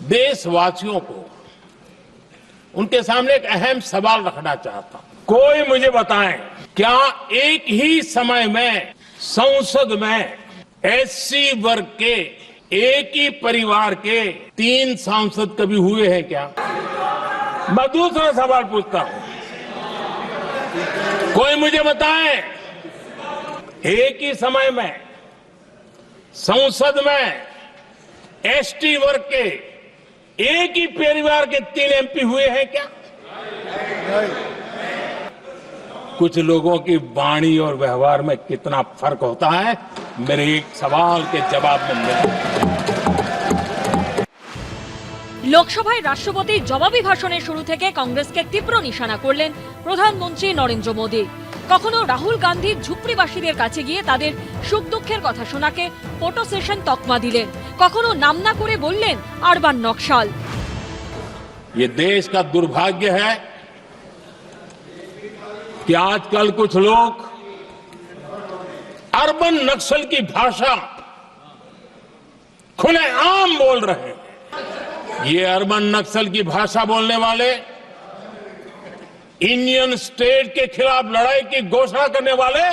देशवासियों को उनके सामने एक अहम सवाल रखना चाहता हूं। कोई मुझे बताएं, क्या एक ही समय में संसद में एससी वर्ग के एक ही परिवार के 3 सांसद कभी हुए हैं क्या? मैं दूसरा सवाल पूछता हूं, कोई मुझे बताएं, एक ही समय में संसद में एसटी वर्ग के एक ही परिवार के 3 एमपी हुए हैं क्या? कुछ लोगों की वाणी और व्यवहार में कितना फर्क होता है, मेरे एक सवाल के जवाब में मिला। লোকসভায় রাষ্ট্রপতির জবাবি ভাষণের শুরু থেকে কংগ্রেসকে তীব্র নিশানা করলেন প্রধানমন্ত্রী নরেন্দ্র মোদী। কখনো রাহুল গান্ধীর ঝুপড়িবাসীদের কাছে গিয়ে তাদের সুখ দুঃখের কথা শোনাকে ফটো সেশন তকমা দিলেন, কখনো নাম না করে বললেন আরবান নকশাল। ये देश का दुर्भाग्य है कि आजकल कुछ लोग अर्बन नक्सल की भाषा खुलेआम बोल रहे हैं। ये अर्बन नक्सल की भाषा बोलने वाले इंडियन स्टेट के खिलाफ लड़ाई की घोषणा करने वाले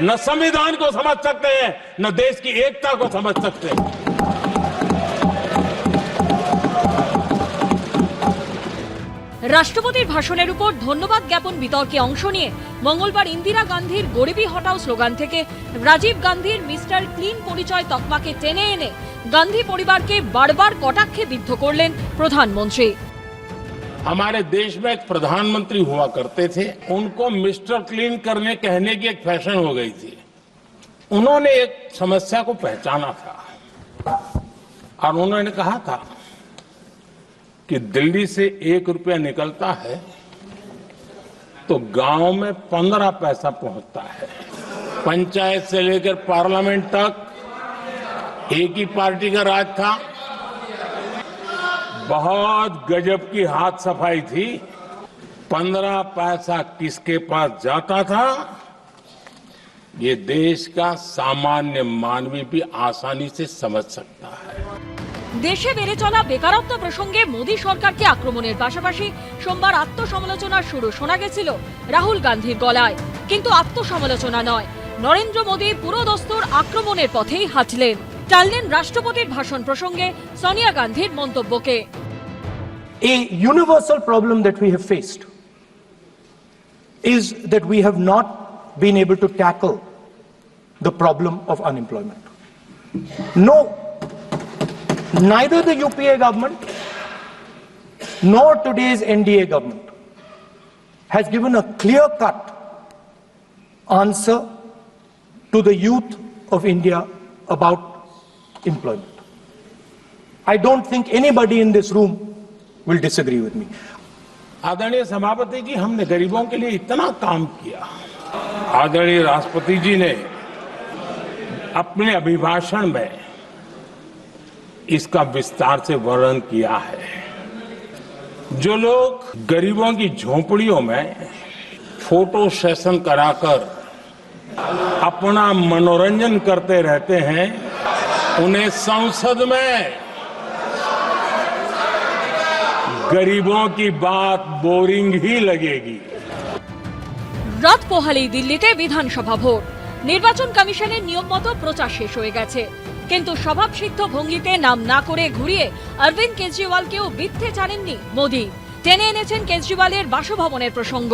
न संविधान को समझ सकते हैं, न देश की एकता को समझ सकते हैं। রাষ্ট্রপতির ভাষণের উপর ধন্যবাদ জ্ঞাপন বিতর্কে অংশ নিয়ে মঙ্গলবার ইন্দিরা গান্ধীর গরিবি হটাও স্লোগান থেকে রাজীব গান্ধীর মিস্টার ক্লিন পরিচয় তকমাকে টেনে এনে গান্ধী পরিবারকে বারবার কটাক্ষে বিদ্ধ করলেন প্রধানমন্ত্রী। हमारे देश में एक प्रधानमंत्री हुआ करते थे, उनको मिस्टर क्लीन करने कहने की एक फैशन हो गई थी। उन्होंने एक समस्या को पहचाना था और उन्होंने कहा था कि दिल्ली से 1 रुपया निकलता है तो गांव में 15 पैसा पहुंचता है। पंचायत से लेकर पार्लियामेंट तक एक ही पार्टी का राज था। बहुत गजब की हाथ सफाई थी। 15 पैसा किसके पास जाता था, ये देश का सामान्य मानवी भी आसानी से समझ सकता है। দেশে বেড়ে চলা বেকারত্ব প্রসঙ্গে মোদী সরকারকে আক্রমণের পাশাপাশি সোমবার আত্মসমালোচনার সুরও শোনা গেছিল রাহুল গান্ধীর গলায়। কিন্তু আত্মসমালোচনা নয়, নরেন্দ্র মোদী পুরো দস্তুর আক্রমণের পথেই হাঁটলেন। টাললেন রাষ্ট্রপতির ভাষণ প্রসঙ্গে সোনিয়া গান্ধীর মন্তব্যকে। A universal problem that we have faced is that we have not been able to tackle the problem of unemployment. No, neither the UPA government nor today's NDA government has given a clear-cut answer to the youth of India about employment. I don't think anybody in this room will disagree with me. आदरणीय सभापति जी, हमने गरीबों के लिए इतना काम किया। आदरणीय राष्ट्रपति जी ने अपने अभिभाषण में इसका विस्तार से वर्णन किया है। जो लोग गरीबों की झोपड़ियों में फोटो सेशन कराकर अपना मनोरंजन करते रहते हैं, उन्हें संसद में गरीबों की बात बोरिंग ही लगेगी। রাত পোহালেই দিল্লিতে বিধানসভা ভোট। নির্বাচন কমিশনের নিয়ম মতো প্রচার শেষ হয়ে গেছে, কিন্তু স্বভাবসিদ্ধ ভঙ্গিতে নাম না করে ঘুরিয়ে অরবিন্দ কেজরিওয়ালকেও বৃত্তে টানেননি মোদী। টেনে এনেছেন কেজরিওয়ালের বাসভবনের প্রসঙ্গ।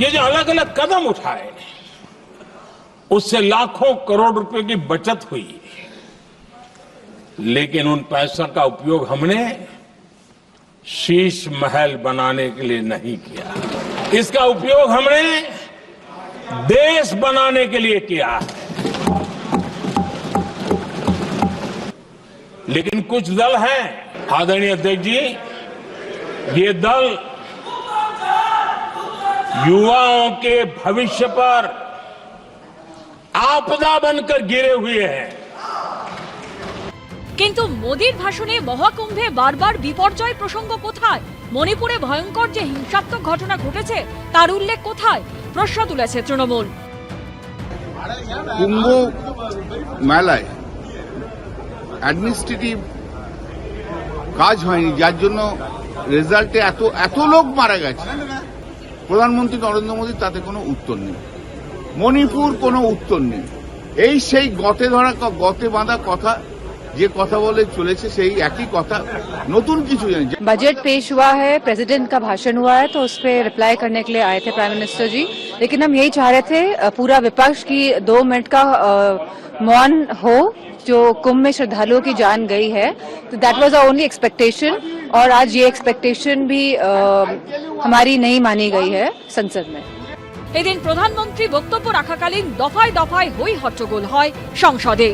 ये जो अलग अलग कदम उठाए उससे लाखों करोड़ रुपए की बचत हुई, लेकिन उन पैसों का उपयोग हमने शीश महल बनाने के लिए नहीं किया। इसका उपयोग हमने देश बनाने के लिए किया है। लेकिन कुछ दल हैं, आदरणीय अध्यक्ष जी, ये दल युवाओं के भविष्य पर आपदा बनकर गिरे हुए हैं। কিন্তু মোদীর ভাষণে মহাকুম্ভে বারবার বিপর্যয় প্রসঙ্গ কোথায়? মণিপুরে ভয়ঙ্কর যে হিংসাত্মক ঘটনা ঘটেছে তার উল্লেখ কোথায়? প্রশ্ন তুলেছে তৃণমূল। কুম্ভ মেলায় অ্যাডমিনিস্ট্রেটিভ কাজ হয়নি, যার জন্য রেজাল্টে এত লোক মারা গেছে। প্রধানমন্ত্রী নরেন্দ্র মোদীর তাতে কোনো উত্তর নেই। মণিপুর কোনো উত্তর নেই। এই সেই গতে বাঁধা কথা, যে কথা বলে চলেছে সেই একই কথা, নতুন কিছু জানি। बजट पेश हुआ है, प्रेसिडेंट का भाषण हुआ है, तो उस पर रिप्लाई करने के लिए आए थे प्राइम मिनिस्टर जी। लेकिन हम यही चाह रहे थे पूरा विपक्ष की 2 मिनट का मौन हो, जो कुंभ में श्रद्धालुओं की जान गई है। तो that was our only expectation, और आज ये एक्सपेक्टेशन भी हमारी नहीं मानी गई है संसद में। এদিন প্রধানমন্ত্রী বক্তব্য রাখাকালীন দফায় দফায় হই হট্টগোল হয় সংসদে।